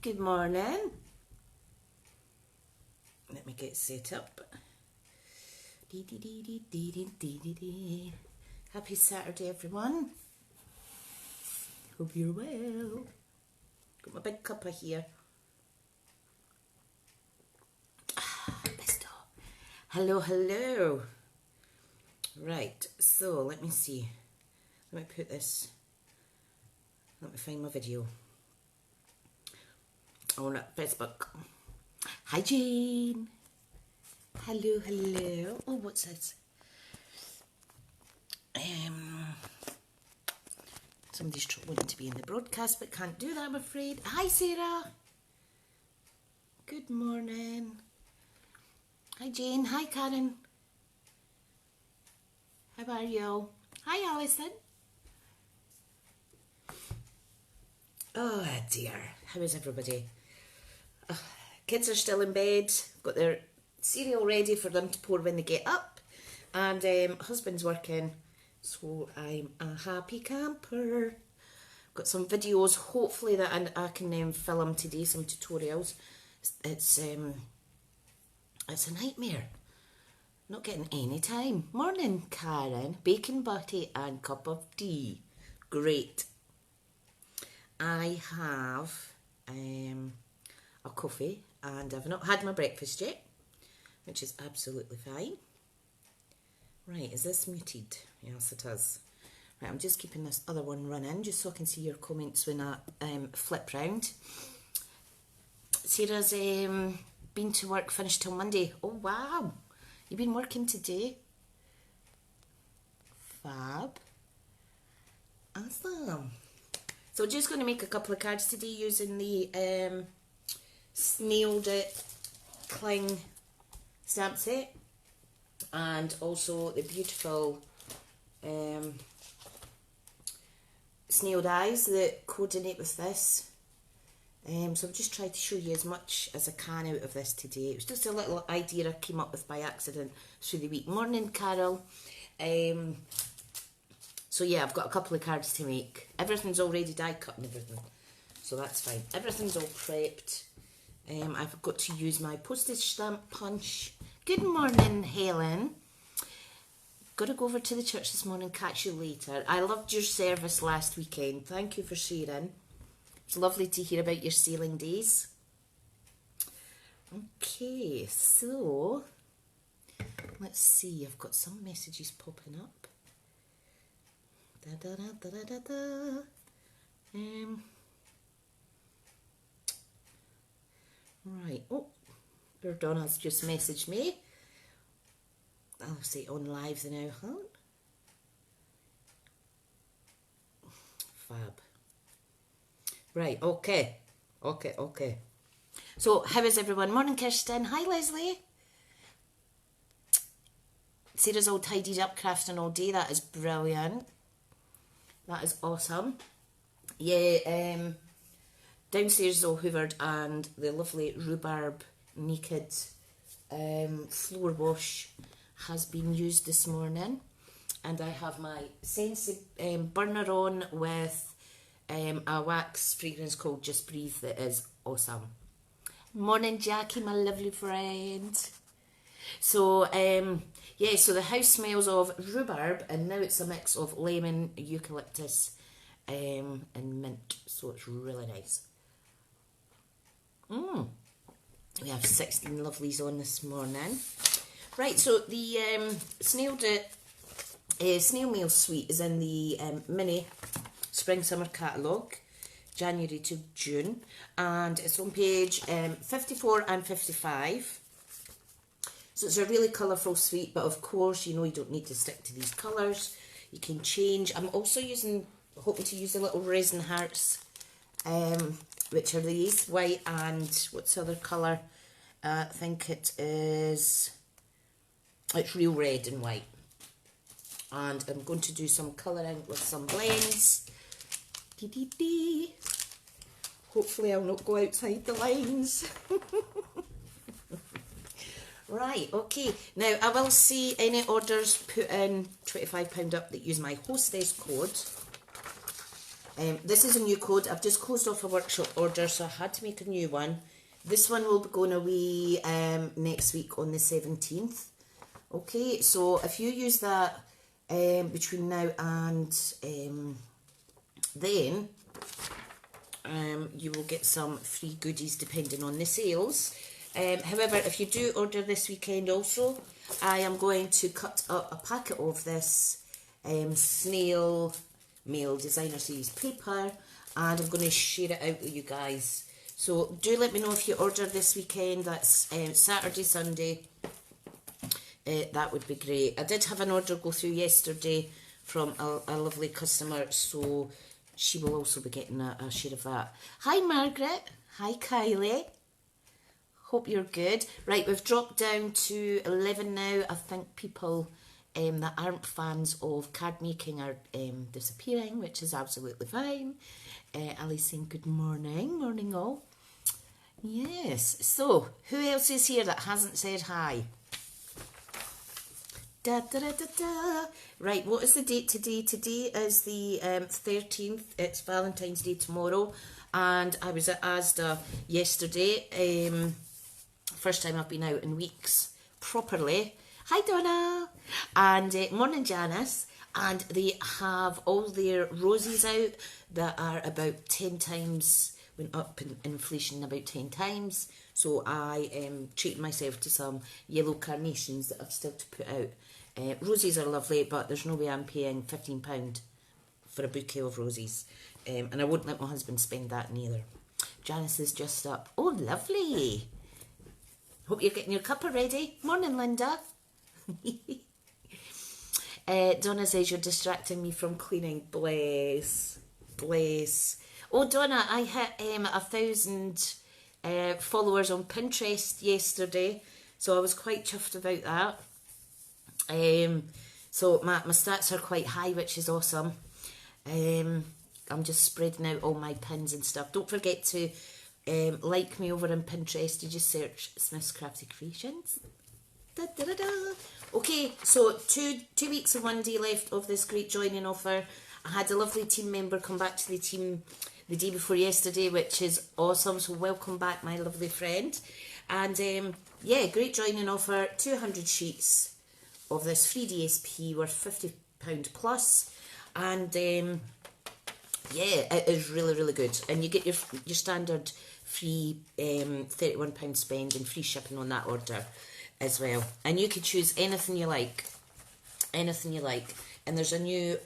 Good morning. Let me get set up. Happy Saturday, everyone. Hope you're well. Got my big cuppa here. Besto. Hello, hello. Right, so let me see. Let me put this. Let me find my video. On Facebook. Hi, Jane. Hello, hello. Oh, what's this? Somebody's wanting to be in the broadcast but can't do that, I'm afraid. Hi, Sarah. Good morning. Hi, Jane. Hi, Karen. How are you? Hi, Alison. Oh, dear. How is everybody? Kids are still in bed. Got their cereal ready for them to pour when they get up. And husband's working. So I'm a happy camper. Got some videos, hopefully, that I can film today, some tutorials. It's a nightmare. Not getting any time. Morning, Karen. Bacon butty and cup of tea. Great. I have a coffee and I've not had my breakfast yet, which is absolutely fine. Right, is this muted? Yes, it is. Right, I'm just keeping this other one running just so I can see your comments when I flip round. Sarah's been to work, finished till Monday. Oh, wow. You've been working today? Fab. Awesome. So just going to make a couple of cards today using the Snail Cling stamp set and also the beautiful snail dies that coordinate with this. So I've just tried to show you as much as I can out of this today. It was just a little idea I came up with by accident through the week. Morning, Carol. So yeah, I've got a couple of cards to make. Everything's already die cut and everything, so that's fine. Everything's all prepped. I've got to use my postage stamp punch. Good morning, Helen. Got to go over to the church this morning, catch you later. I loved your service last weekend. Thank you for sharing. It's lovely to hear about your sailing days. Okay, so let's see. I've got some messages popping up. Right. Oh, Donna's just messaged me. I'll say on live now, huh? Fab. Right, okay. Okay. So, how is everyone? Morning, Kirsten. Hi, Leslie. Sarah's all tidied up, crafting all day. That is brilliant. That is awesome. Yeah, downstairs is all hoovered and the lovely rhubarb naked floor wash has been used this morning. And I have my Sensi burner on with a wax fragrance called Just Breathe that is awesome. Morning, Jackie, my lovely friend. So, yeah, so the house smells of rhubarb and now it's a mix of lemon, eucalyptus and mint. So it's really nice. We have 16 lovelies on this morning. Right, so the snail mail suite is in the mini spring summer catalogue, January to June, and it's on page 54 and 55. So it's a really colourful suite, but of course, you know, you don't need to stick to these colours. You can change. I'm also hoping to use the little resin hearts, which are these, white and what's the other colour? I think it's real red and white. And I'm going to do some colouring with some blends. Hopefully I'll not go outside the lines. Right, okay. Now, I will see any orders put in £25 up that use my hostess code. This is a new code. I've just closed off a workshop order, so I had to make a new one. This one will be going away next week on the 17th. Okay, so if you use that between now and then, you will get some free goodies depending on the sales. However, if you do order this weekend also, I am going to cut up a packet of this Snail Mail Designer Series paper, and I'm going to share it out with you guys. So do let me know if you order this weekend. That's Saturday, Sunday. That would be great. I did have an order go through yesterday from a lovely customer, so she will also be getting a share of that. Hi Margaret. Hi Kylie. Hope you're good. Right, we've dropped down to 11 now. I think people that aren't fans of card making are disappearing, which is absolutely fine. Ali's saying good morning. Morning all. Yes, so who else is here that hasn't said hi? Da, da, da, da, da. Right, what is the date today? Today is the 13th. It's Valentine's Day tomorrow, and I was at Asda yesterday. First time I've been out in weeks properly. Hi Donna, and morning Janice. And they have all their roses out that are about 10 times, went up in inflation about 10 times. So I am treating myself to some yellow carnations that I've still to put out. Roses are lovely, but there's no way I'm paying £15 for a bouquet of roses. And I wouldn't let my husband spend that neither. Janice is just up. Oh, lovely. Hope you're getting your cuppa ready. Morning, Linda. Donna says you're distracting me from cleaning. Bless. Bless. Oh, Donna, I hit 1,000 followers on Pinterest yesterday, so I was quite chuffed about that. So my stats are quite high, which is awesome. I'm just spreading out all my pins and stuff. Don't forget to like me over on Pinterest. You just search Smith's Crafty Creations. Da, da, da, da. Okay, so two weeks and 1 day left of this great joining offer. I had a lovely team member come back to the team the day before yesterday, which is awesome. So welcome back, my lovely friend. And yeah, great joining offer. 200 sheets of this free DSP worth £50 plus, and yeah, it is really, really good. And you get your standard free £31 spend and free shipping on that order as well. And you can choose anything you like. Anything you like. And there's a new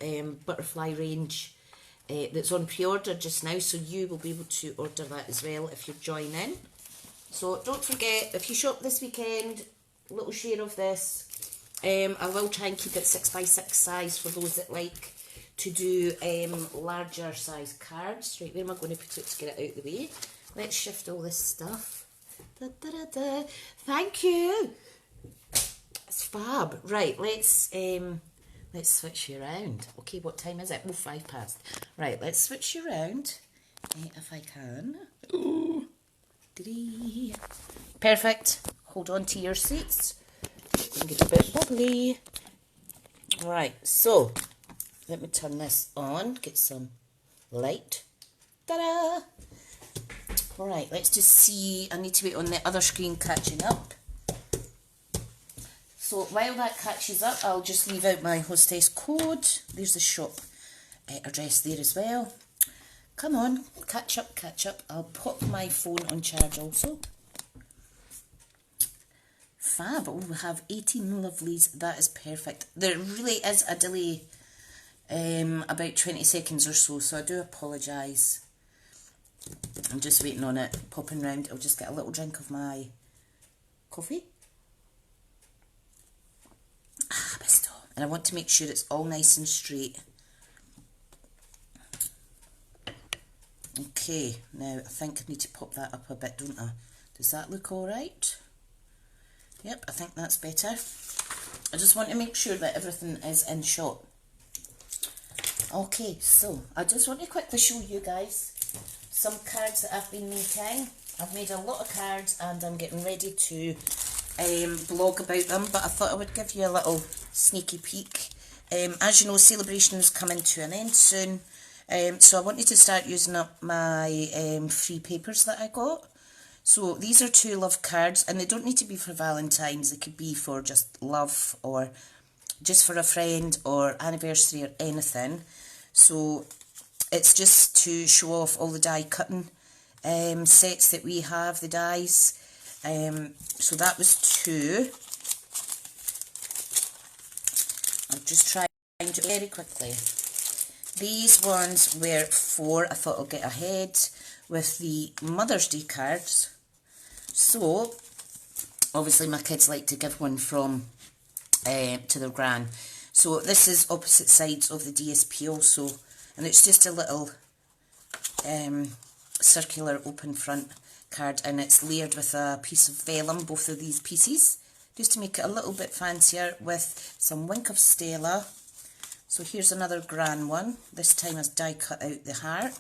butterfly range that's on pre-order just now, so you will be able to order that as well if you join in. So don't forget, if you shop this weekend, a little share of this. I will try and keep it 6x6 size for those that like to do larger size cards. Right, where am I going to put it to get it out of the way? Let's shift all this stuff. Da, da, da, da. Thank you. It's fab. Right, let's switch you around. Okay, what time is it? Oh, 5 past. Right, let's switch you around if I can. Ooh. Perfect. Hold on to your seats. Get a bit bubbly. Right, so let me turn this on, get some light. Ta-da! Right, let's just see. I need to wait on the other screen catching up. So while that catches up, I'll just leave out my hostess code. There's the shop address there as well. Come on, catch up, catch up. I'll pop my phone on charge also. Fab. Oh, we have 18 lovelies. That is perfect. There really is a delay, about 20 seconds or so, so I do apologise. I'm just waiting on it popping round. I'll just get a little drink of my coffee. Ah, besto. And I want to make sure it's all nice and straight. Okay, now I think I need to pop that up a bit, don't I? Does that look alright? Yep, I think that's better. I just want to make sure that everything is in shot. Okay, so I just want to quickly show you guys some cards that I've been making. I've made a lot of cards and I'm getting ready to blog about them, but I thought I would give you a little sneaky peek. As you know, celebration is coming to an end soon. So I wanted to start using up my free papers that I got. So these are 2 love cards, and they don't need to be for Valentine's. They could be for just love or just for a friend or anniversary or anything. So it's just to show off all the die cutting sets that we have, the dies. So that was 2. I'll just try and do it very quickly. These ones were 4. I thought I'll get ahead with the Mother's Day cards. So, obviously my kids like to give one from to their gran. So this is opposite sides of the DSP also, and it's just a little circular open front card, and it's layered with a piece of vellum, both of these pieces, just to make it a little bit fancier, with some Wink of Stella. So here's another gran one. This time I've die cut out the heart,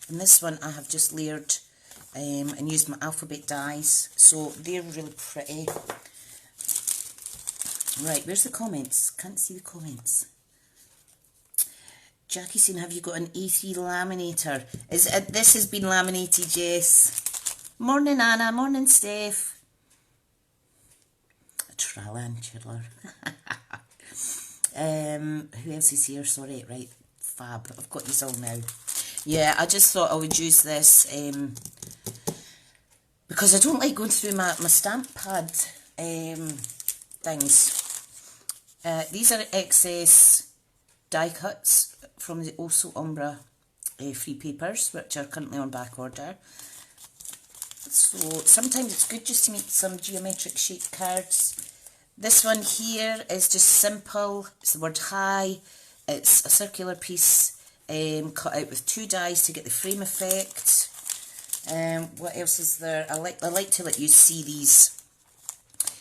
and this one I have just layered and used my alphabet dies, so they're really pretty. Right, where's the comments? Can't see the comments. Jackie saying, have you got an A3 laminator? This has been laminated, yes. Morning Anna, morning Steph. A tarantula. Who else is here? Sorry, right, fab. I've got these all now. Yeah, I just thought I would use this because I don't like going through my stamp pad things. These are excess die cuts from the Also Umbra free papers, which are currently on back order. So sometimes it's good just to make some geometric shaped cards. This one here is just simple. It's the word hi. It's a circular piece cut out with 2 dies to get the frame effect. What else is there? I like to let you see these.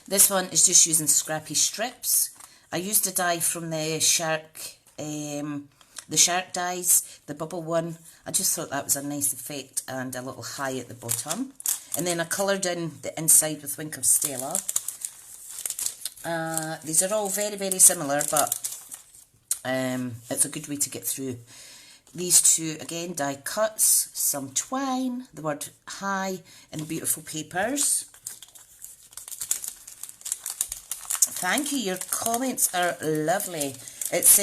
This one is just using scrappy strips. I used a die from the shark dies, the bubble one. I just thought that was a nice effect, and a little hi at the bottom. And then I coloured in the inside with Wink of Stella. These are all very, very similar, but it's a good way to get through. These 2, again, die cuts, some twine, the word hi, and beautiful papers. Thank you, your comments are lovely. It's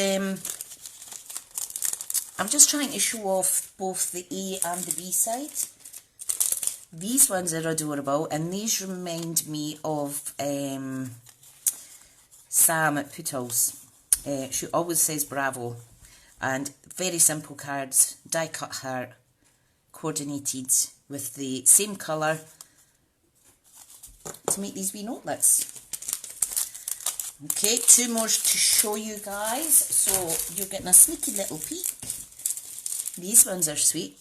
I'm just trying to show off both the A and the B side. These ones are adorable, and these remind me of Sam at Pootles. She always says bravo, and very simple cards, die cut heart, coordinated with the same colour to make these wee notelets. Okay, 2 more to show you guys, so you're getting a sneaky little peek. These ones are sweet.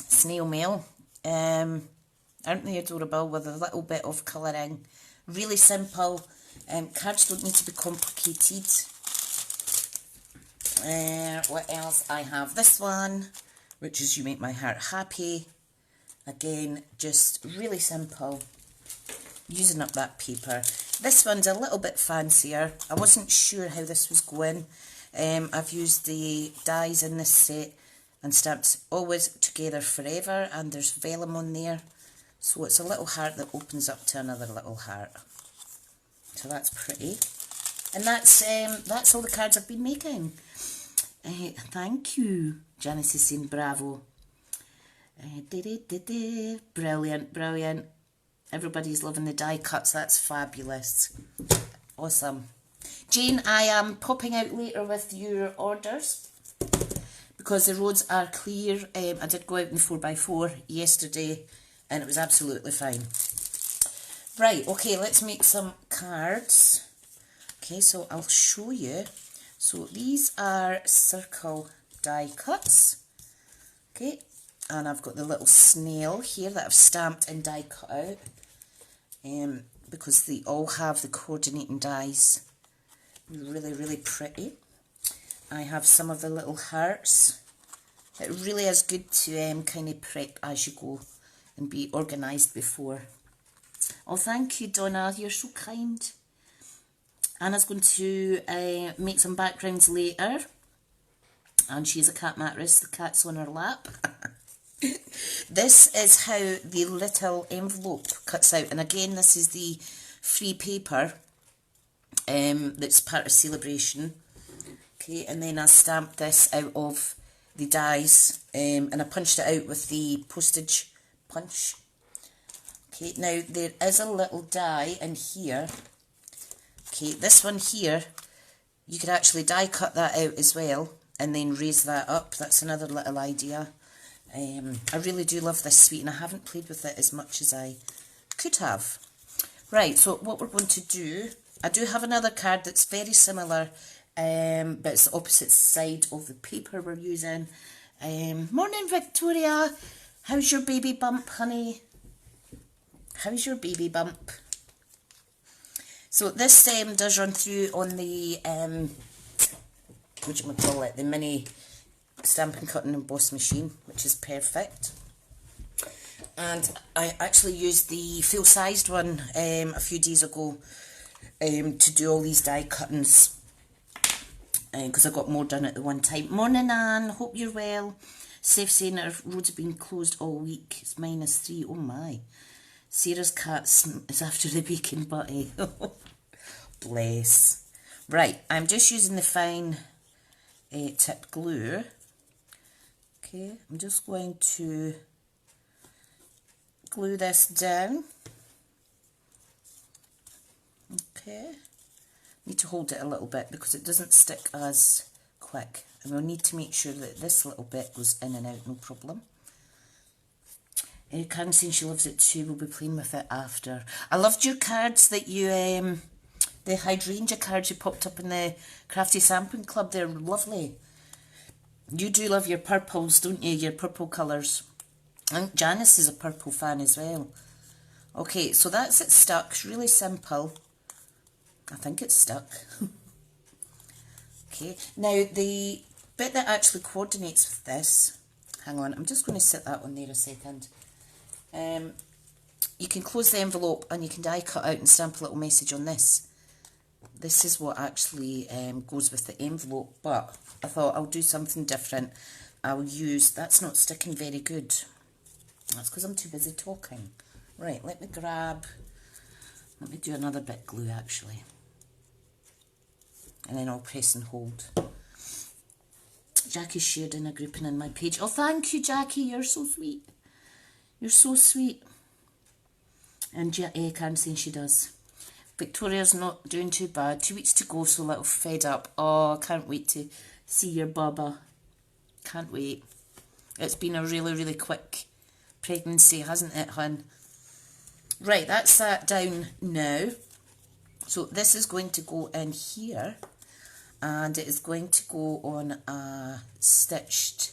Snail mail. Aren't they adorable, with a little bit of colouring? Really simple. Cards don't need to be complicated. What else? I have this one, which is You Make My Heart Happy. Again, just really simple. Using up that paper. This one's a little bit fancier. I wasn't sure how this was going. I've used the dies in this set and stamped Always Together Forever, and there's vellum on there. So it's a little heart that opens up to another little heart. So that's pretty. And that's all the cards I've been making. Thank you. Janice is saying bravo. Brilliant, brilliant. Everybody's loving the die cuts. That's fabulous. Awesome. Jane, I am popping out later with your orders because the roads are clear. I did go out in 4x4 yesterday and it was absolutely fine. Right, okay, let's make some cards. Okay, so I'll show you. So these are circle die cuts. Okay, and I've got the little snail here that I've stamped and die cut out. Because they all have the coordinating dies. Really, really pretty. I have some of the little hearts. It really is good to kind of prep as you go and be organised before. Oh, thank you, Donna. You're so kind. Anna's going to make some backgrounds later. And she's a cat mattress, the cat's on her lap. This is how the little envelope cuts out. And again, this is the free paper that's part of Celebration. Okay, and then I stamped this out of the dies and I punched it out with the postage punch. Okay, now there is a little die in here. Okay, this one here, you could actually die cut that out as well and then raise that up. That's another little idea. I really do love this suite and I haven't played with it as much as I could have. Right, so what we're going to do, I do have another card that's very similar, but it's the opposite side of the paper we're using. Morning, Victoria. How's your baby bump, honey? How's your baby bump? So this does run through on the, whatchamacallit, the mini stamping, cutting, emboss machine, which is perfect. And I actually used the full-sized one a few days ago to do all these die cuttings because I got more done at the one time. Morning, Anne. Hope you're well. Safe saying that our roads have been closed all week. It's -3. Oh my. Sarah's cat is after the bacon butty. Bless. Right, I'm just using the fine tip glue. Okay, I'm just going to glue this down. Okay, need to hold it a little bit because it doesn't stick as quick, and we'll need to make sure that this little bit goes in and out, no problem. Karen saying she loves it too. We'll be playing with it after. I loved your cards that you, the hydrangea cards you popped up in the Crafty Sampling Club. They're lovely. You do love your purples, don't you? Your purple colours. I think Janice is a purple fan as well. Okay, so that's it stuck. It's really simple. I think it's stuck. Okay, now the bit that actually coordinates with this, hang on, I'm just going to set that on there a second. You can close the envelope and you can die cut out and stamp a little message on this. This is what actually goes with the envelope, but I thought I'll do something different. I'll use, that's not sticking very good. That's because I'm too busy talking. Right, let me do another bit glue actually. And then I'll press and hold. Jackie shared in a grouping in my page. Oh, thank you, Jackie, you're so sweet. You're so sweet. And Karen saying she does. Victoria's not doing too bad. 2 weeks to go, so a little fed up. Oh, I can't wait to see your bubba. Can't wait. It's been a really, really quick pregnancy, hasn't it, hun? Right, that's that down now. So this is going to go in here. And it is going to go on a stitched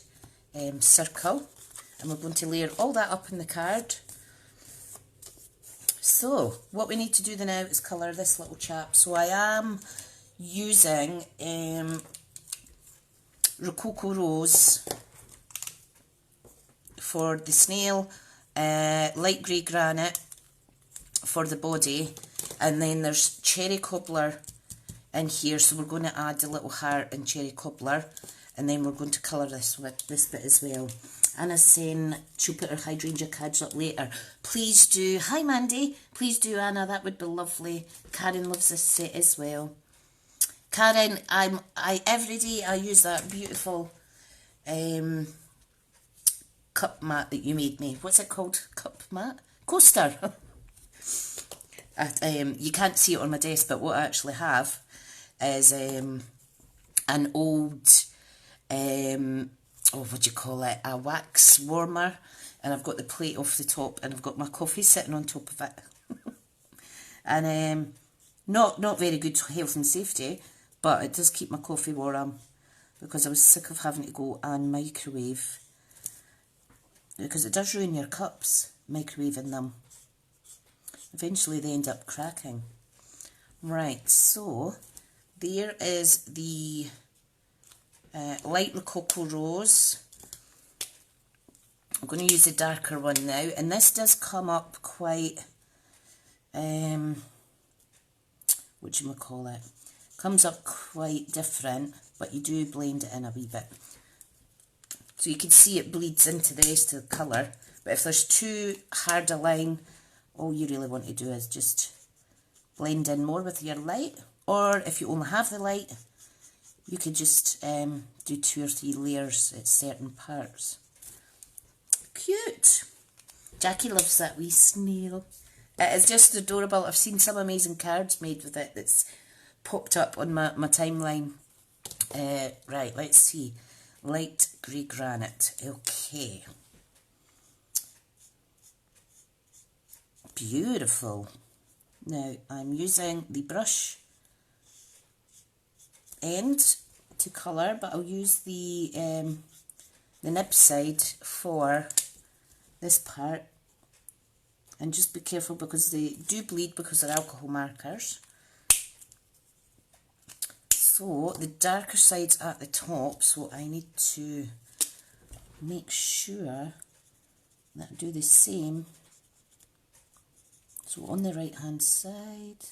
circle. And we're going to layer all that up in the card. So, what we need to do now is colour this little chap. So I am using Rococo Rose for the snail, light grey granite for the body, and then there's cherry cobbler in here, so we're going to add a little heart and cherry cobbler, and then we're going to colour this with this bit as well. Anna's saying she'll put her hydrangea cards up later. Please do. Hi, Mandy. Please do, Anna. That would be lovely. Karen loves this set as well. Karen, every day I use that beautiful cup mat that you made me. What's it called? Cup mat? Coaster. You can't see it on my desk, but what I actually have is an old... what do you call it, a wax warmer, and I've got the plate off the top and I've got my coffee sitting on top of it. And not very good health and safety, but it does keep my coffee warm because I was sick of having to go and microwave, because it does ruin your cups, microwaving them. Eventually they end up cracking. Right, so there is the light Rococo Rose. I'm going to use the darker one now, and this does come up quite, whatchamacallit, comes up quite different, but you do blend it in a wee bit. So you can see it bleeds into the rest of the colour. But if there's too hard a line, all you really want to do is just blend in more with your light. Or if you only have the light, you could just do 2 or 3 layers at certain parts. Cute! Jackie loves that wee snail. It is just adorable. I've seen some amazing cards made with it that's popped up on my timeline. Right, let's see. Light grey granite. Okay. Beautiful. Now I'm using the brush end to colour, but I'll use the nib side for this part. And just be careful because they do bleed because they're alcohol markers. So the darker side's at the top, so I need to make sure that I do the same. So on the right hand side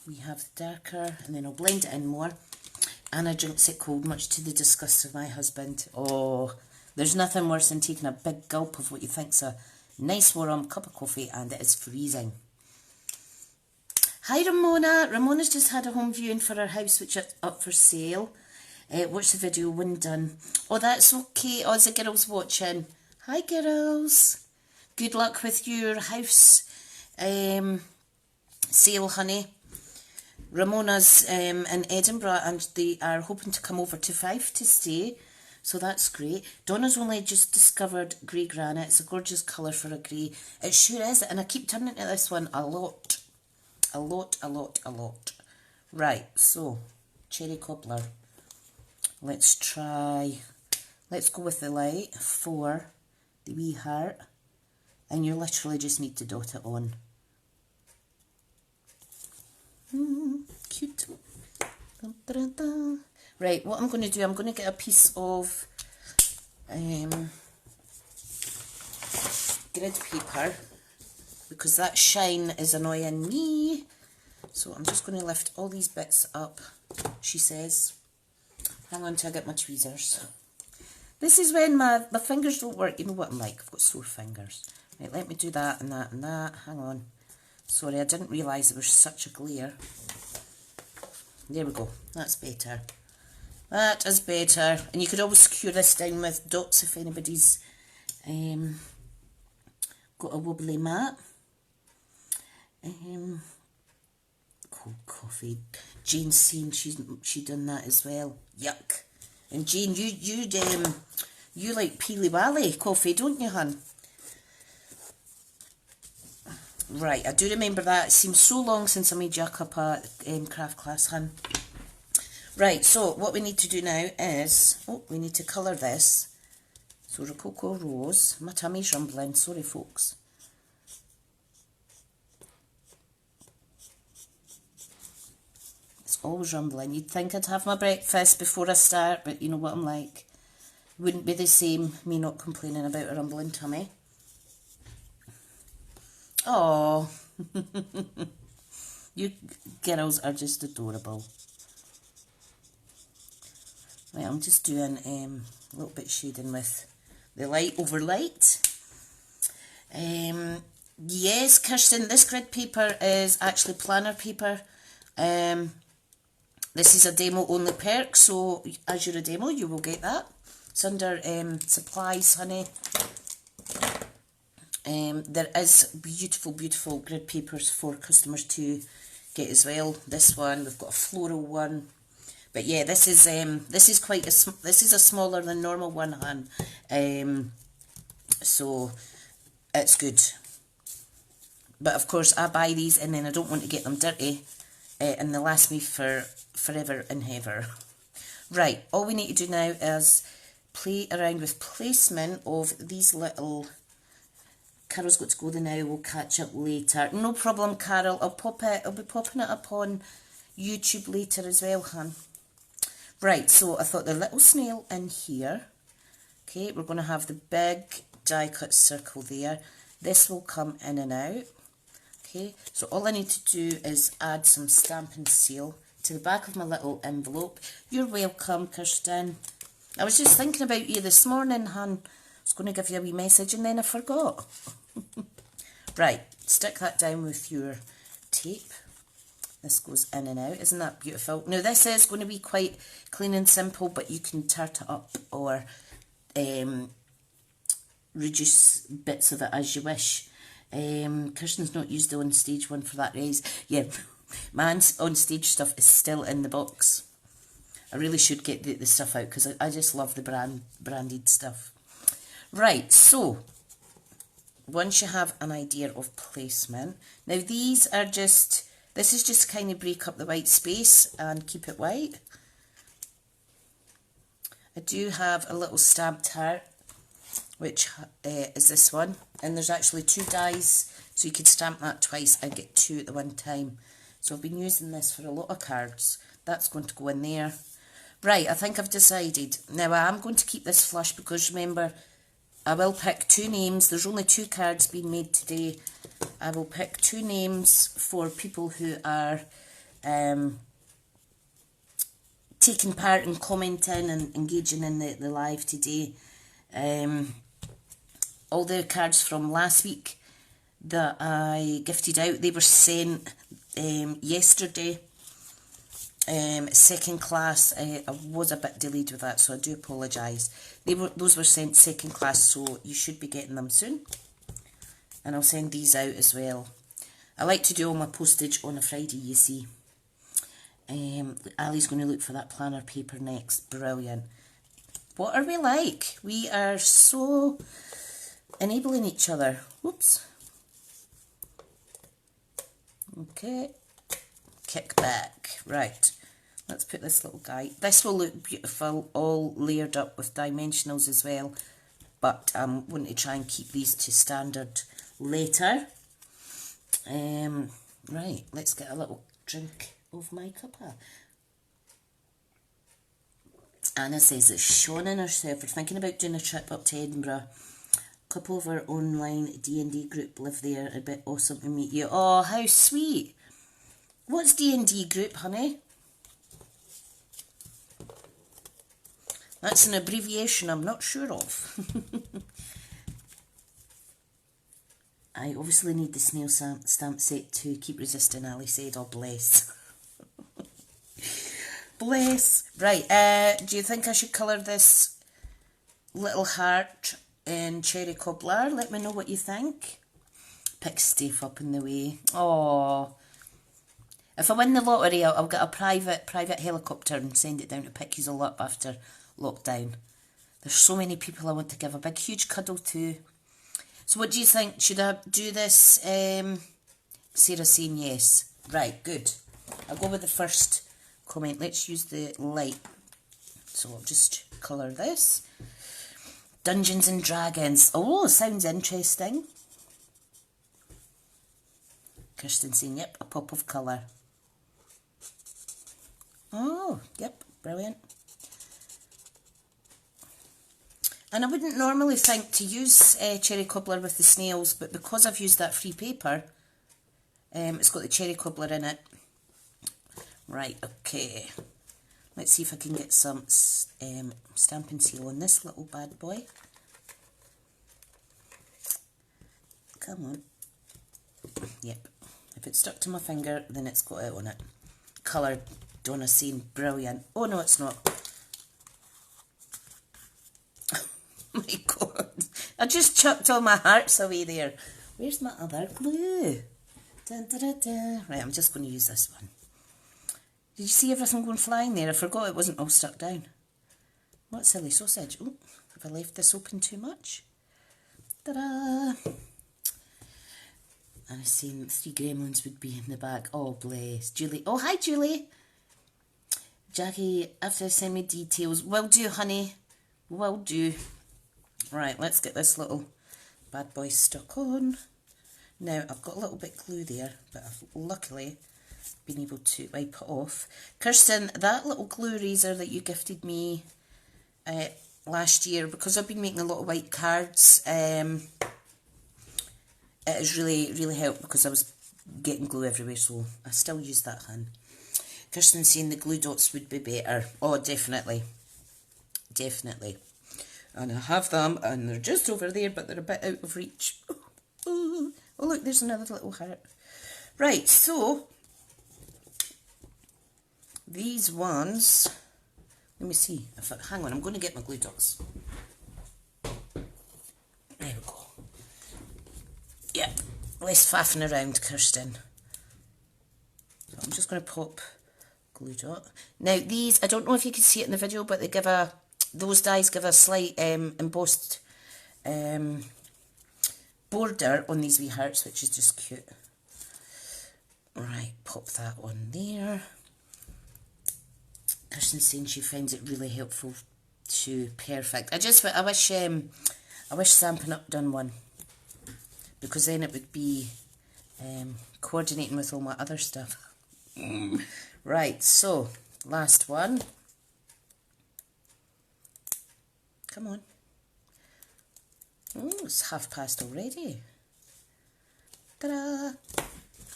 we have the darker, and then I'll blend it in more. Anna drinks it cold, much to the disgust of my husband. Oh, there's nothing worse than taking a big gulp of what you think's a nice warm cup of coffee and it is freezing. Hi Ramona. Ramona's just had a home viewing for her house which is up for sale. Watch the video when done. Oh, that's okay. Oh, the girls watching. Hi girls. Good luck with your house sale, honey. Ramona's in Edinburgh and they are hoping to come over to Fife to stay. So that's great. Donna's only just discovered grey granite. It's a gorgeous colour for a grey. It sure is. And I keep turning to this one a lot. A lot, a lot, a lot. Right, so cherry cobbler. Let's try. Let's go with the light for the wee heart. And you literally just need to dot it on. Cute. Dun, dun, dun. Right, what I'm going to do, I'm going to get a piece of grid paper because that shine is annoying me. So I'm just going to lift all these bits up, she says. Hang on till I get my tweezers. This is when my fingers don't work. You know what I'm like, I've got sore fingers. Right, let me do that and that and that. Hang on. Sorry, I didn't realise it was such a glare. There we go, that's better. That is better. And you could always secure this down with dots if anybody's got a wobbly mat. Cold coffee. Jane's saying she done that as well. Yuck. And Jane, you like Peely Wally coffee, don't you, hun? Right, I do remember that. It seems so long since I made you a cup of craft class, hun. Right, so what we need to do now is, we need to colour this. So Rococo Rose. My tummy's rumbling, sorry folks. It's always rumbling. You'd think I'd have my breakfast before I start, but you know what I'm like. Wouldn't be the same, me not complaining about a rumbling tummy. Oh, you girls are just adorable. Right, I'm just doing a little bit shading with the light over light. Yes, Kirsten, this grid paper is actually planner paper. This is a demo only perk, so as you're a demo, you will get that. It's under supplies, honey. There is beautiful, beautiful grid papers for customers to get as well. This one, we've got a floral one. But yeah, this is quite this is a smaller than normal one, hun. So it's good. But of course, I buy these and then I don't want to get them dirty, and they last me for forever and ever. Right, all we need to do now is play around with placement of these little. Carol's got to go now. We'll catch up later. No problem, Carol. I'll be popping it up on YouTube later as well, hun. Right, so I thought the little snail in here. Okay, we're going to have the big die cut circle there. This will come in and out. Okay, so all I need to do is add some stamp and seal to the back of my little envelope. You're welcome, Kirsten. I was just thinking about you this morning, hon. I was going to give you a wee message and then I forgot. Right, stick that down with your tape. This goes in and out. Isn't that beautiful? Now, this is going to be quite clean and simple, but you can tart it up or reduce bits of it as you wish. Kirsten's not used the on stage one for that reason. Yeah, my on stage stuff is still in the box. I really should get the stuff out because I just love the branded stuff. Right, so once you have an idea of placement, now these are just, this is just to kind of break up the white space and keep it white. I do have a little stamped heart, which is this one, and there's actually 2 dies, so you could stamp that twice and get 2 at the one time. So I've been using this for a lot of cards. That's going to go in there. Right, I think I've decided. Now I am going to keep this flush because remember, I will pick 2 names. There's only 2 cards being made today. I will pick 2 names for people who are taking part and commenting and engaging in the live today. All the cards from last week that I gifted out, they were sent yesterday. Second class, I was a bit delayed with that, so I do apologise. Those were sent second class, so you should be getting them soon. And I'll send these out as well. I like to do all my postage on a Friday, you see. Ali's going to look for that planner paper next. Brilliant. What are we like? We are so enabling each other. Whoops. Okay. Kick back. Right. Let's put this little guy. This will look beautiful, all layered up with dimensionals as well. But I'm going to try and keep these to standard later. Right, let's get a little drink of my cuppa. Anna says that Sean and herself are thinking about doing a trip up to Edinburgh. A couple of our online D&D group live there. It'd be awesome to meet you. Oh, how sweet. What's D&D group, honey? That's an abbreviation I'm not sure of. I obviously need the snail stamp set to keep resisting, Ali said. Oh, bless. Bless. Right, do you think I should colour this little heart in cherry cobbler? Let me know what you think. Pick Steve up in the way. Oh. If I win the lottery, I'll get a private helicopter and send it down to pick you all up after lockdown. There's so many people I want to give a big, huge cuddle to. So what do you think? Should I do this? Sarah's saying yes. Right, good. I'll go with the first comment. Let's use the light. So I'll just colour this. Dungeons and Dragons. Oh, sounds interesting. Kirsten saying, yep, a pop of colour. Oh, yep, brilliant. And I wouldn't normally think to use cherry cobbler with the snails, but because I've used that free paper, it's got the cherry cobbler in it. Right, okay. Let's see if I can get some stamping seal on this little bad boy. Come on. Yep. If it's stuck to my finger, then it's got it on it. Coloured, Donna saying brilliant. Oh no, it's not. My God, I just chucked all my hearts away there. Where's my other glue? Dun, dun, dun, dun. Right, I'm just going to use this one. Did you see everything going flying there? I forgot it wasn't all stuck down. What silly sausage. Oh, have I left this open too much? Ta-da! And I seen 3 gremlins would be in the back. Oh, bless. Julie. Oh, hi, Julie. Jackie, after send me details. Will do, honey. Will do. Right, let's get this little bad boy stuck on. Now, I've got a little bit of glue there, but I've luckily been able to wipe it off. Kirsten, that little glue razor that you gifted me last year, because I've been making a lot of white cards, it has really helped because I was getting glue everywhere, so I still use that, hun. Kirsten saying the glue dots would be better. Oh, definitely. definitely. And I have them, and they're just over there, but they're a bit out of reach. Oh, look, there's another little heart. Right, so these ones, let me see. Hang on, I'm going to get my glue dots. There we go. Yeah, less faffing around, Kirsten. So I'm just going to pop glue dot. Now these, I don't know if you can see it in the video, but they give those dies give a slight embossed border on these wee hearts, which is just cute. Right, pop that on there. Kirsten's saying she finds it really helpful too. Perfect. I wish Stampin' Up done one, because then it would be coordinating with all my other stuff. Right, so last one. Come on. Oh, it's past already. Ta-da!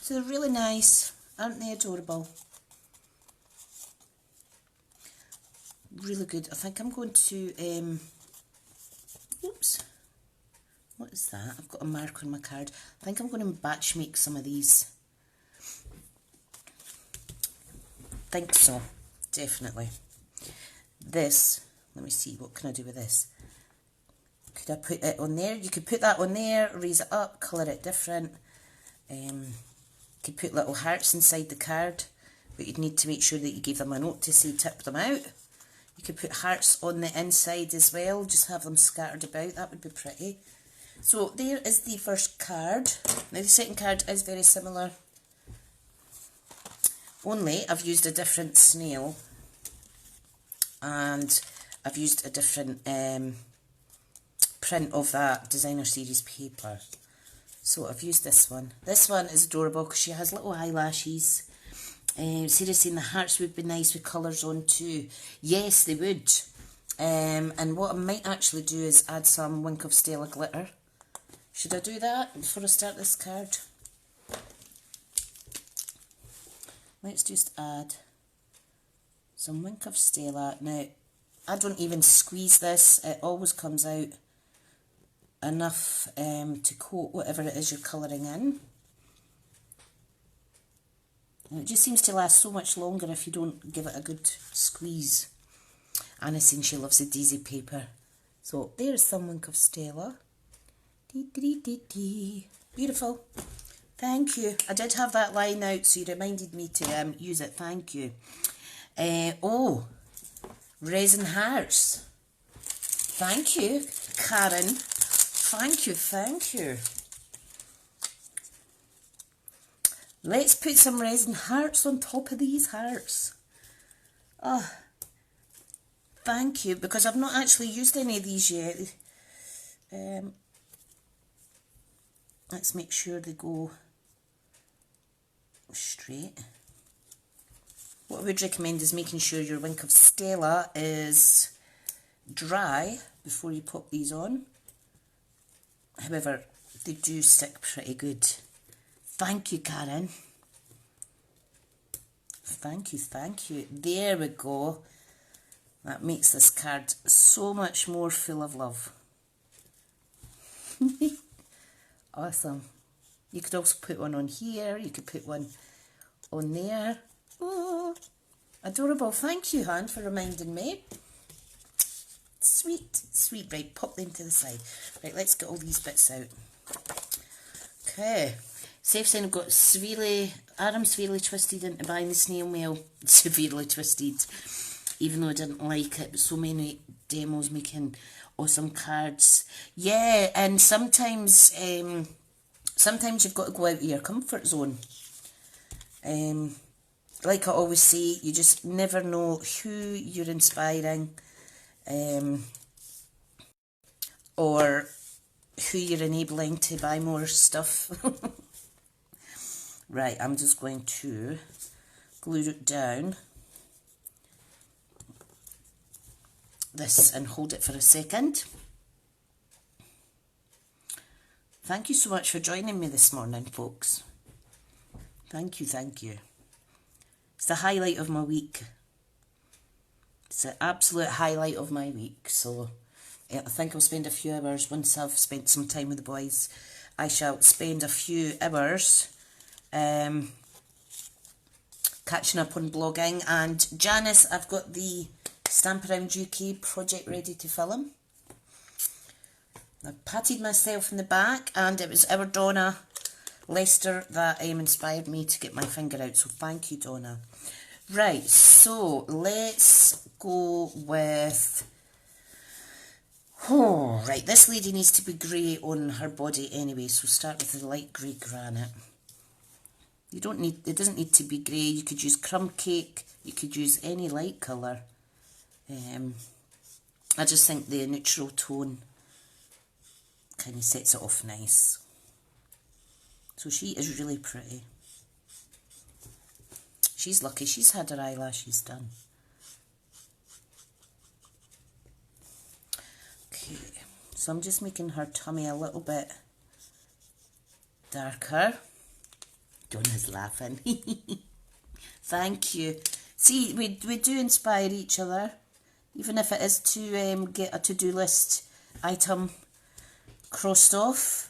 So they're really nice, aren't they adorable? Really good. I think I'm going to, oops, what is that? I've got a mark on my card. I think I'm going to batch make some of these. Think so, definitely. This, let me see, what can I do with this? Could I put it on there? You could put that on there, raise it up, colour it different. Could put little hearts inside the card, but you'd need to make sure that you gave them a note to say tip them out. You could put hearts on the inside as well, just have them scattered about, that would be pretty. So there is the first card. Now the second card is very similar, only I've used a different snail and I've used a different print of that designer series paper. So I've used this one. This one is adorable because she has little eyelashes. Sarah's saying the hearts would be nice with colours on too. Yes, they would. And what I might actually do is add some Wink of Stella glitter. Should I do that before I start this card? Let's just add some Wink of Stella. Now, I don't even squeeze this. It always comes out enough to coat whatever it is you're colouring in. And it just seems to last so much longer if you don't give it a good squeeze. Anna's saying she loves the daisy paper. So there's some Wink of Stella. Dee, dee, dee, dee. Beautiful. Thank you. I did have that line out, so you reminded me to use it. Thank you. Oh, resin hearts. Thank you, Karen. Thank you, thank you. Let's put some resin hearts on top of these hearts. Oh, thank you, because I've not actually used any of these yet. Let's make sure they go straight. What I would recommend is making sure your Wink of Stella is dry before you pop these on. However, they do stick pretty good. Thank you, Karen. Thank you, thank you. There we go. That makes this card so much more full of love. Awesome. You could also put one on here. You could put one on there. Oh, adorable. Thank you, Han, for reminding me. Sweet, sweet. Right, pop them to the side. Right, let's get all these bits out. Okay. Safe saying I've got Adam severely twisted into buying the snail mail. Severely twisted. Even though I didn't like it, but so many demos making awesome cards. Yeah, and sometimes you've got to go out of your comfort zone. Like I always say, you just never know who you're inspiring, or who you're enabling to buy more stuff. Right, I'm just going to glue it down this and hold it for a second. Thank you so much for joining me this morning, folks. Thank you, thank you. It's the highlight of my week. It's an absolute highlight of my week. So I think I'll spend a few hours, once I've spent some time with the boys, I shall spend a few hours catching up on blogging. And Janice, I've got the Stamp Around UK project ready to film. I patted myself in the back, and it was our Donna Lester that inspired me to get my finger out, so thank you, Donna. Right, so let's go with... Oh, right, this lady needs to be grey on her body anyway, so start with the light grey granite. You don't need, it doesn't need to be grey. You could use crumb cake, you could use any light colour. I just think the neutral tone kind of sets it off nice. So she is really pretty. She's lucky, she's had her eyelashes done. Okay, so I'm just making her tummy a little bit darker. Donna's laughing. Thank you. See, we do inspire each other, even if it is to get a to-do list item crossed off.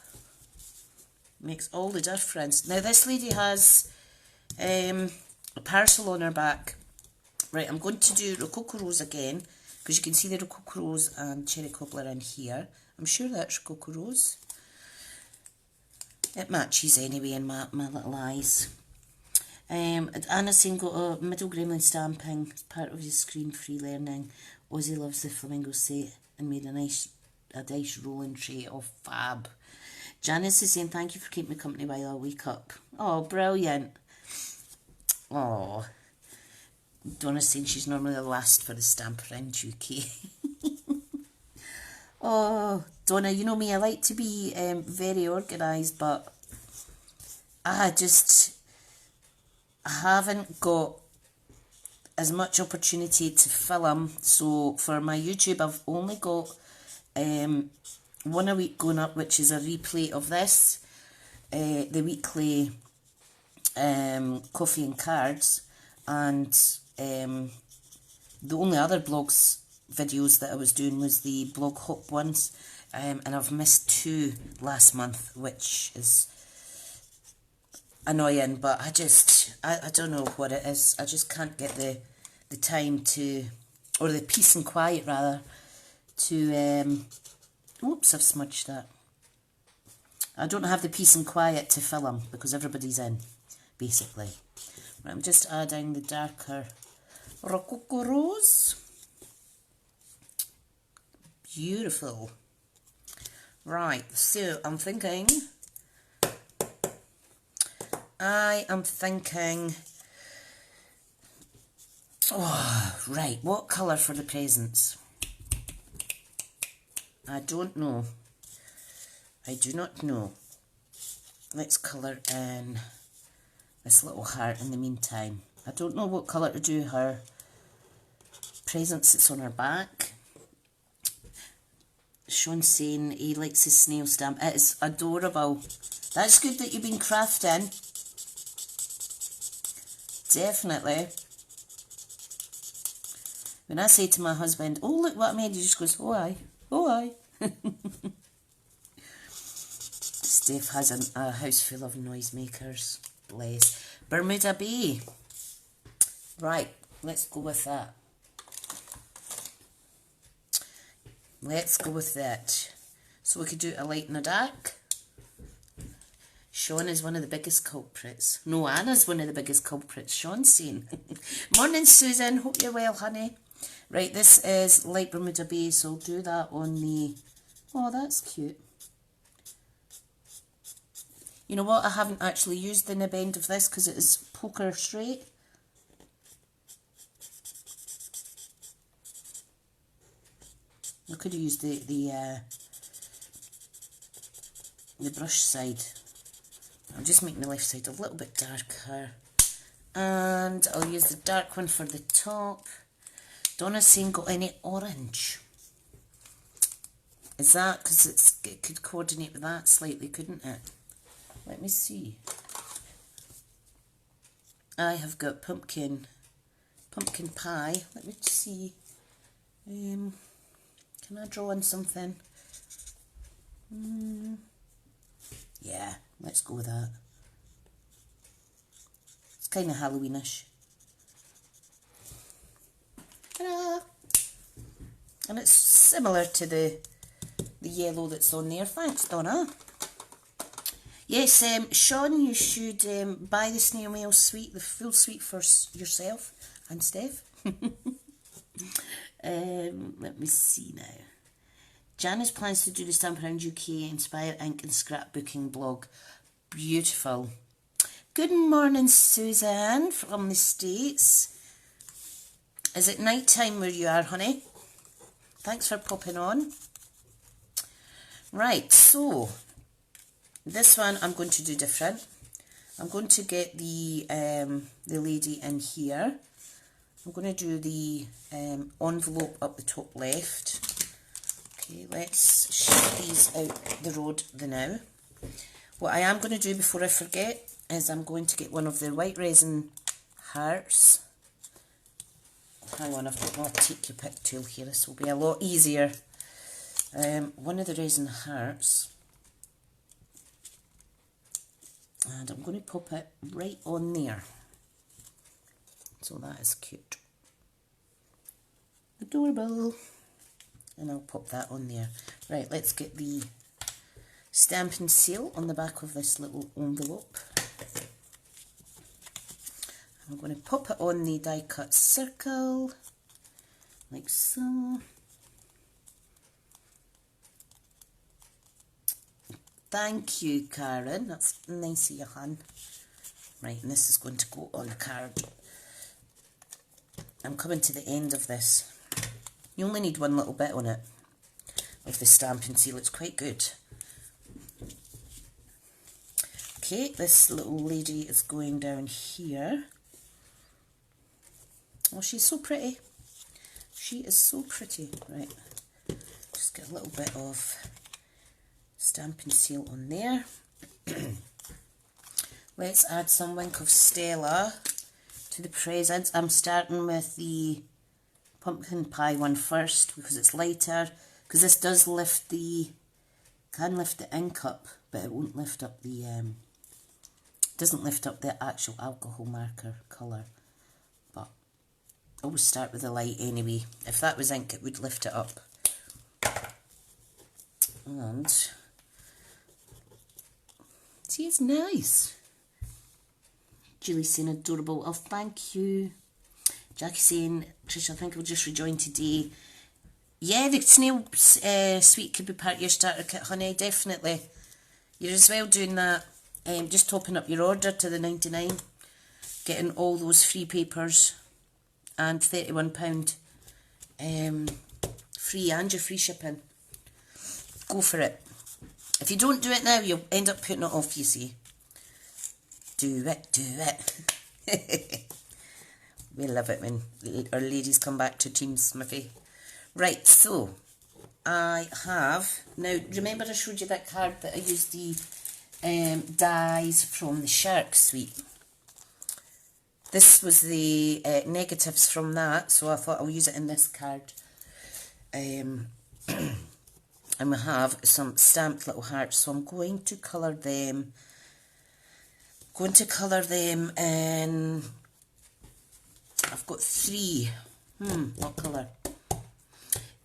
Makes all the difference. Now this lady has a parcel on her back. Right, I'm going to do Rococo Rose again, because you can see the Rococo Rose and Cherry Cobbler in here. I'm sure that's Rococo Rose. It matches anyway in my little eyes. Anna's saying, got a middle gremlin stamping as part of his screen-free learning. Ozzy loves the flamingo set and made a nice rolling tray of fab. Janice is saying, thank you for keeping me company while I wake up. Oh, brilliant. Oh. Donna's saying she's normally the last for the Stamp Around UK. Oh, Donna, you know me, I like to be very organised, but I haven't got as much opportunity to film. So for my YouTube, I've only got one a week going up, which is a replay of this, the weekly coffee and cards, and the only other blogs videos that I was doing was the blog hop ones, and I've missed 2 last month, which is annoying, but I don't know what it is. I just can't get the time to, or the peace and quiet rather, to oops, I've smudged that. I don't have the peace and quiet to film because everybody's in, basically. Right, I'm just adding the darker Rococo Rose. Beautiful. Right, so I'm thinking, oh, right, what colour for the presents? I don't know. I do not know. Let's colour in this little heart in the meantime. I don't know what colour to do her presents that's on her back. Sean's saying he likes his snail stamp. It is adorable. That's good that you've been crafting. Definitely. When I say to my husband, oh, look what I made, he just goes, oh, aye. Oh, aye. Steph has a house full of noisemakers. Bless. Bermuda Bay. Right, let's go with that. Let's go with that. So we could do a light and a dark. Sean is one of the biggest culprits. No, Anna's one of the biggest culprits. Sean's saying. Morning, Susan. Hope you're well, honey. Right, this is light Bermuda Bay, so I'll do that on the... Oh, that's cute. You know what? I haven't actually used the nib end of this because it is poker straight. I could have used the brush side. I'll just make the left side a little bit darker. And I'll use the dark one for the top. Donna's saying, got any orange? Is that because it could coordinate with that slightly, couldn't it? Let me see. I have got pumpkin pie. Let me see. Can I draw on something? Yeah, let's go with that. It's kind of Halloweenish. Ta-da! And it's similar to the yellow that's on there. Thanks, Donna. Yes, Sean, you should buy the snail mail suite, the full suite for yourself and Steph. Let me see now. Janice plans to do the Stamp Around UK Inspire Ink and Scrapbooking blog. Beautiful. Good morning, Suzanne from the States. Is it night time where you are, honey? Thanks for popping on. Right, so this one I'm going to do different. I'm going to get the lady in here. I'm going to do the envelope up the top left. Okay, let's ship these out the road now. What I am going to do before I forget is I'm going to get one of the white resin hearts. Hang on, I've got my take your pick tool here. This will be a lot easier. One of the resin hearts. And I'm going to pop it right on there. So that is cute. Adorable. And I'll pop that on there. Right, let's get the stamp and seal on the back of this little envelope. I'm going to pop it on the die cut circle, like so. Thank you, Karen. That's nice of you, hon. Right, and this is going to go on the card. I'm coming to the end of this. You only need one little bit on it of the stamp and seal. It's quite good. Okay, this little lady is going down here. Oh, she's so pretty. She is so pretty. Right, just get a little bit of stamp and seal on there. Let's add some Wink of Stella to the presents. I'm starting with the pumpkin pie one first because it's lighter. Because this does lift can lift the ink up, but it won't lift up the, doesn't lift up the actual alcohol marker colour. But I always start with the light anyway. If that was ink, it would lift it up. And see, it's nice. Julie's saying adorable. Oh, thank you. Jackie's saying, Tricia, I think I'll just rejoin today. Yeah, the snail suite could be part of your starter kit, honey, definitely. You're as well doing that. Just topping up your order to the 99, getting all those free papers and £31 free and your free shipping. Go for it. If you don't do it now, you'll end up putting it off, you see. Do it, do it. We love it when our ladies come back to Team Smithy. Right, so I have, now remember I showed you that card that I used the dies from the Shark suite. This was the negatives from that, so I thought I'll use it in this card. And we have some stamped little hearts, so I'm going to colour them. In, I've got 3. What colour?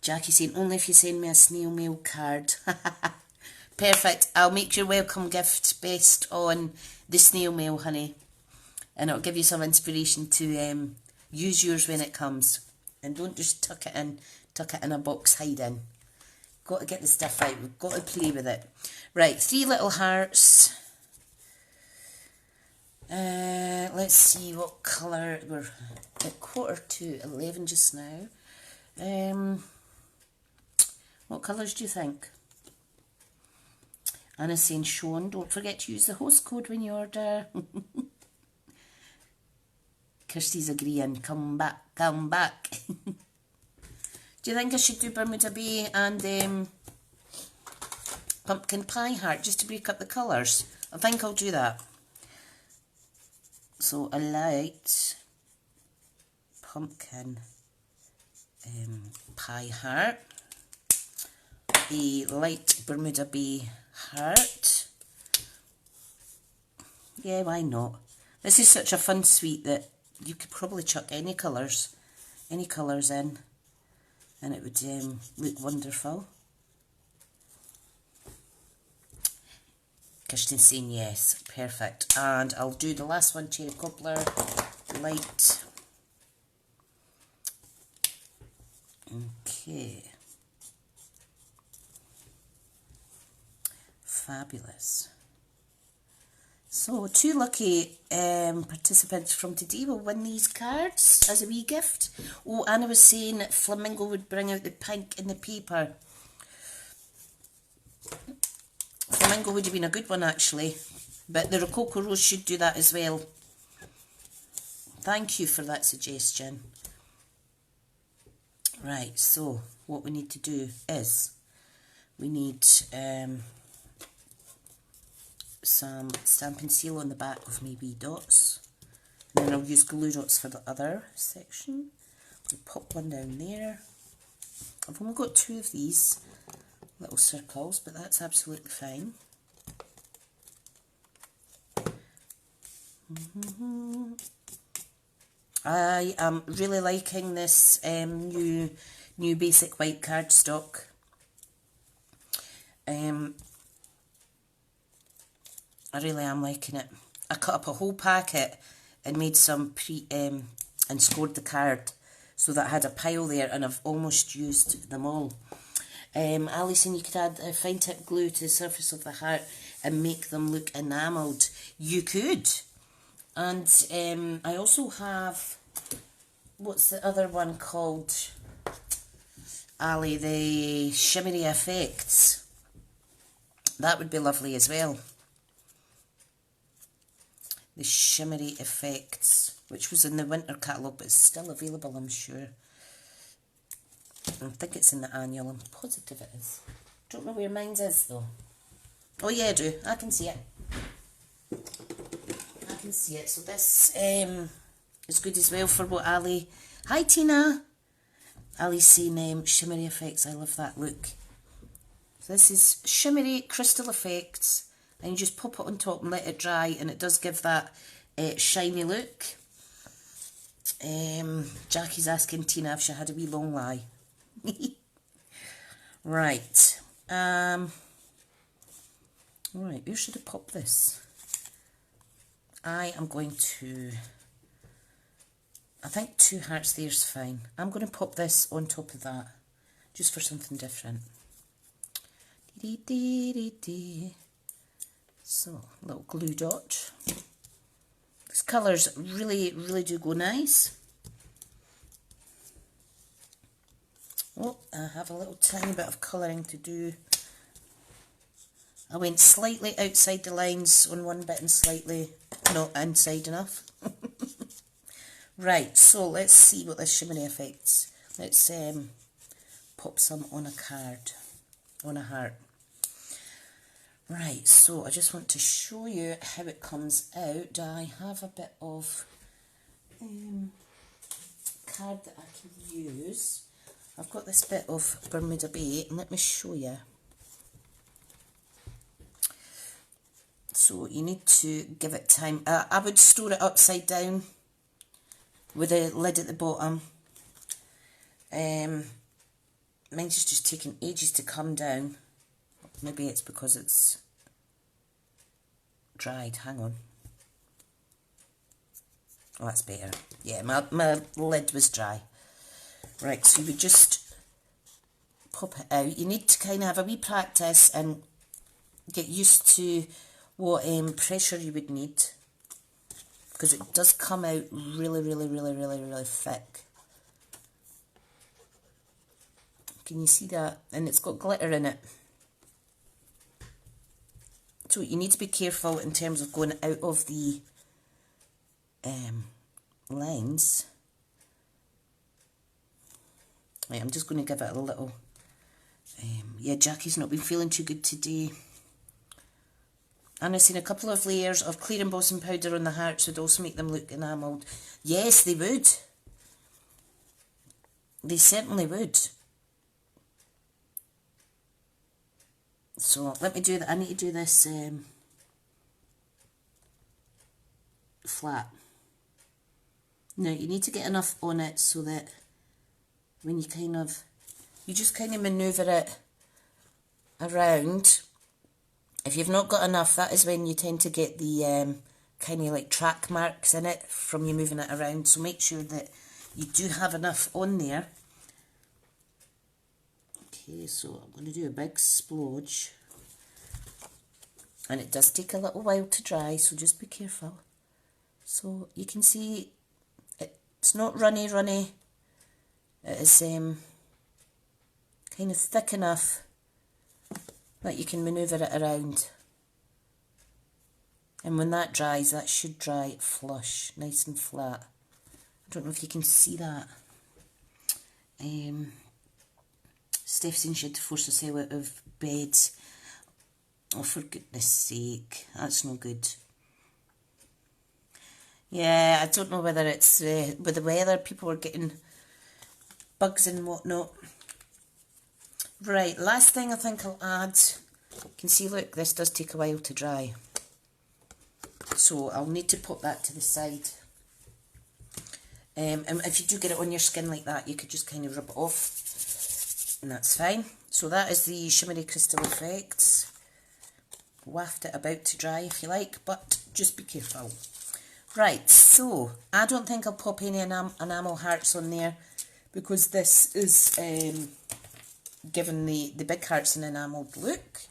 Jackie's saying, only if you send me a snail mail card. Perfect. I'll make your welcome gift based on the snail mail, honey. And it'll give you some inspiration to use yours when it comes. And don't just tuck it in a box hiding. Got to get the stuff out. We've got to play with it. Right, 3 little hearts. Let's see what colour. We're at 11:15 just now. What colours do you think? Anna's saying, Sean, don't forget to use the host code when you order. Kirsty's agreeing. Come back, come back. Do you think I should do Bermuda Bay and pumpkin pie heart just to break up the colours? I think I'll do that. So a light pumpkin pie heart, a light Bermuda Bay heart. Yeah, why not? This is such a fun sweet that you could probably chuck any colours in, and it would look wonderful. Kirsten's saying yes, perfect. And I'll do the last one, cherry cobbler, light. Okay. Fabulous. So, 2 lucky participants from today will win these cards as a wee gift. Oh, Anna was saying that Flamingo would bring out the pink in the paper. Flamingo would have been a good one, actually. But the Rococo Rose should do that as well. Thank you for that suggestion. Right, so what we need to do is we need some Stampin' Seal on the back of my wee dots. And then I'll use glue dots for the other section. I'll pop one down there. I've only got 2 of these little circles, but that's absolutely fine. I am really liking this new basic white cardstock. I really am liking it. I cut up a whole packet and made some and scored the card so that I had a pile there, and I've almost used them all. Alison, you could add a fine tip glue to the surface of the heart and make them look enamelled. You could. And I also have, what's the other one called, Ali? The shimmery effects. That would be lovely as well. The shimmery effects, which was in the winter catalogue, but it's still available, I'm sure. I think it's in the annual. I'm positive it is. Don't know where mine is though. Oh yeah, I do. I can see it. I can see it. So this is good as well for what Ali... Hi Tina! Ali's saying shimmery effects. I love that look. So this is shimmery crystal effects, and you just pop it on top and let it dry, and it does give that shiny look. Jackie's asking Tina if she had a wee long lie. Right. Right, where should I pop this? I am going to... I think 2 hearts there is fine. I'm going to pop this on top of that, just for something different. So, little glue dot. These colours really do go nice. Oh, I have a little tiny bit of colouring to do. I went slightly outside the lines on one bit and slightly not inside enough. Right, so let's see what this shimmery effects. Let's pop some on a card, on a heart. Right, so I just want to show you how it comes out. I have a bit of card that I can use. I've got this bit of Bermuda Bay, and let me show you. So you need to give it time. I would store it upside down with a lid at the bottom. Mine's just taking ages to come down. Maybe it's because it's dried. Hang on. Oh, that's better. Yeah, my lid was dry. Right, so you would just pop it out. You need to kind of have a wee practice and get used to what pressure you would need, because it does come out really thick. Can you see that? And it's got glitter in it. So you need to be careful in terms of going out of the lines. Right, I'm just going to give it a little... yeah, Jackie's not been feeling too good today. And I've seen a couple of layers of clear embossing powder on the hearts would also make them look enamelled. Yes, they would. They certainly would. So let me do that. I need to do this flat. Now you need to get enough on it so that when you just kind of manoeuvre it around. If you've not got enough, that is when you tend to get the kind of like track marks in it from you moving it around. So make sure that you do have enough on there. Okay, so I'm going to do a big splodge. And it does take a little while to dry, so just be careful. So you can see it's not runny. It is kind of thick enough that you can manoeuvre it around. And when that dries, that should dry flush, nice and flat. I don't know if you can see that. Steph saying she had to force herself out of bed. Oh, for goodness sake, that's no good. Yeah, I don't know whether it's with the weather, people are getting bugs and whatnot. Right, last thing I think I'll add, you can see, look, this does take a while to dry. So I'll need to put that to the side. And if you do get it on your skin like that, you could just kind of rub it off, and that's fine. So that is the Shimmery Crystal Effects. Waft it about to dry if you like, but just be careful. Right, so I don't think I'll pop any enamel hearts on there because this is giving the big hearts an enamelled look.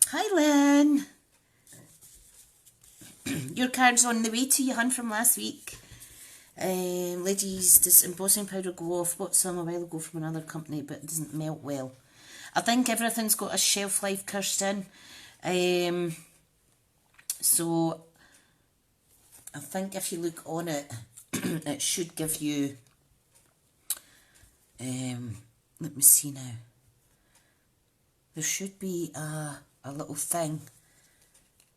Hi Lynn! Your card's on the way to you, hun, from last week. Ladies, does embossing powder go off? Bought some a while ago from another company, but it doesn't melt well. I think everything's got a shelf life, Kirsten. So I think if you look on it, it should give you, let me see now. There should be a little thing,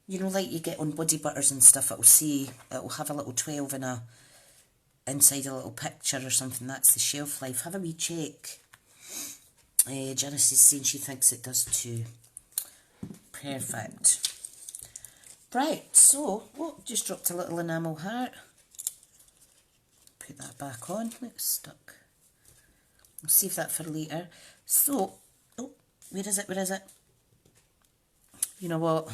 you know, like you get on body butters and stuff. It'll have a little 12 inside a little picture or something. That's the shelf life. Have a wee check. Janice is saying she thinks it does too. Perfect. Right, so, just dropped a little enamel heart. Put that back on. It's stuck. I'll save that for later. So, where is it? You know what?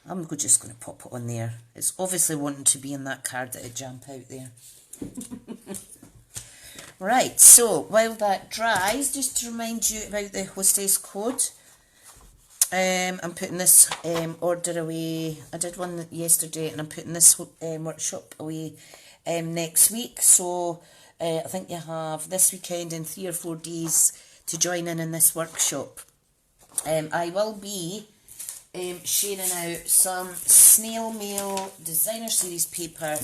I'm just going to pop it on there. It's obviously wanting to be in that card that it jump out there. Right, so while that dries, just to remind you about the hostess code, I'm putting this order away. I did one yesterday and I'm putting this workshop away next week. So I think you have this weekend and 3 or 4 days to join in this workshop. I will be sharing out some Snail Mail Designer Series paper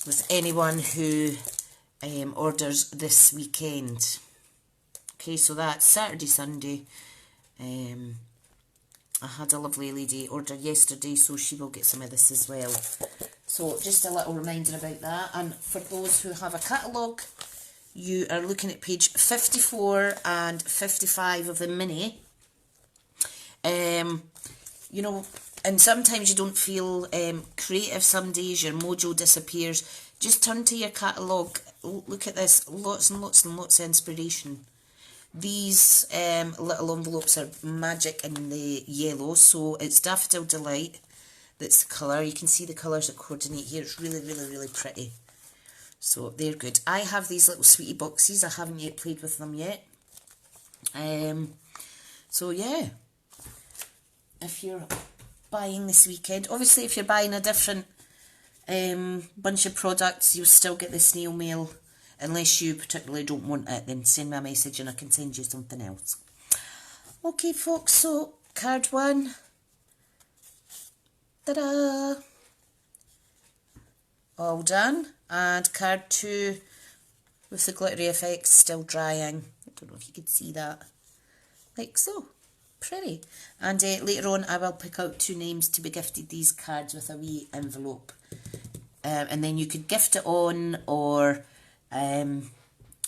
with anyone who orders this weekend. Okay, so that's Saturday, Sunday. I had a lovely lady order yesterday, so she will get some of this as well. So just a little reminder about that. And for those who have a catalogue, you are looking at page 54 and 55 of the mini. You know, and sometimes you don't feel creative some days, your mojo disappears. Just turn to your catalogue, look at this, lots and lots and lots of inspiration. These little envelopes are magic in the yellow, so it's Daffodil Delight, that's the colour. You can see the colours that coordinate here, it's really, really, really pretty. So they're good. I have these little sweetie boxes, I haven't yet played with them yet. So yeah, if you're buying this weekend, obviously if you're buying a different bunch of products, you'll still get the snail mail. Unless you particularly don't want it, then send me a message and I can send you something else. Okay folks, so card 1, ta-da, all done, and card 2 with the glittery effects still drying. I don't know if you can see that, like so. Pretty. And later on I will pick out 2 names to be gifted these cards with a wee envelope. And then you could gift it on, or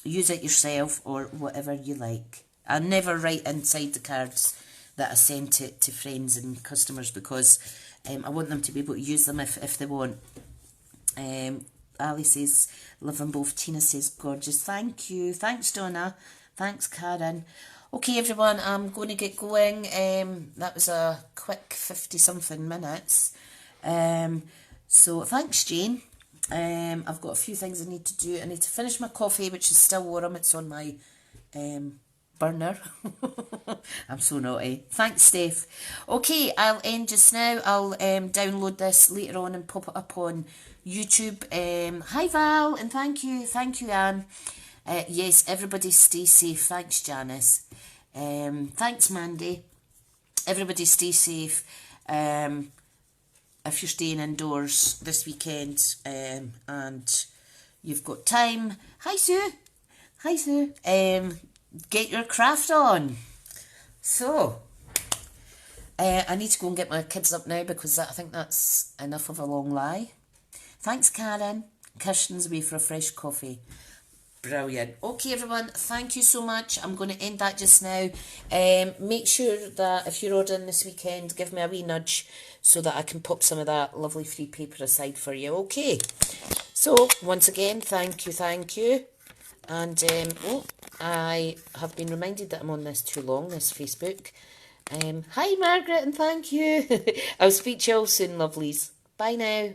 use it yourself or whatever you like. I never write inside the cards that I send to friends and customers because I want them to be able to use them if they want. Ali says, love them both. Tina says, gorgeous. Thank you. Thanks, Donna. Thanks, Karen. Okay, everyone, I'm going to get going. That was a quick 50-something minutes. So thanks, Jane. I've got a few things I need to do. I need to finish my coffee, which is still warm. It's on my burner. I'm so naughty. Thanks, Steph. Okay, I'll end just now. I'll download this later on and pop it up on YouTube. Hi, Val, and thank you. Thank you, Anne. Yes, everybody stay safe. Thanks, Janice. Thanks, Mandy. Everybody stay safe. If you're staying indoors this weekend and you've got time. Hi, Sue. Hi, Sue. Get your craft on. So, I need to go and get my kids up now because I think that's enough of a long lie. Thanks, Karen. Kirsten's away for a fresh coffee. Brilliant. Okay, everyone, thank you so much. I'm going to end that just now. Make sure that if you're ordering this weekend, give me a wee nudge so that I can pop some of that lovely free paper aside for you. Okay. So, once again, thank you. And, I have been reminded that I'm on this too long, this Facebook. Hi, Margaret, and thank you. I'll speak to you all soon, lovelies. Bye now.